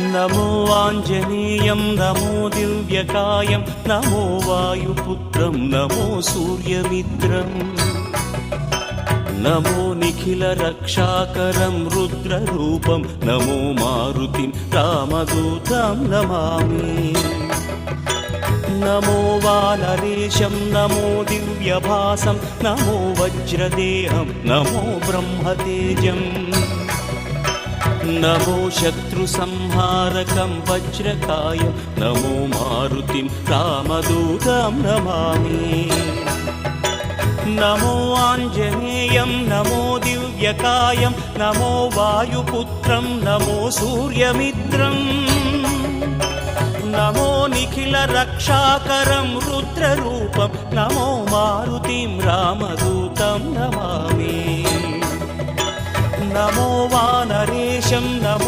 नमो आञ्जनेयं नमो दिव्यकायं नमो वायुपुत्रं नमो सूर्यमित्रम् नमो निखिलरक्षाकरं रुद्ररूपं नमो मारुतिं रामदूतं Namami नमो वानरेशं नमो दिव्यभासं नमो वज्रदेहं नमो ब्रह्मतेजम् नमो शत्रुसंहारकं वज्रकायं नमो मारुतिं रामदूतं Namami नमो आञ्जनेयं नमो दिव्यकायं नमो वायुपुत्रं नमो सूर्यमित्रम् नमो निखिलरक्षाकरं रुद्ररूपं नमो मारुतिं रामदूतं Namami नमो वानरेशं नमो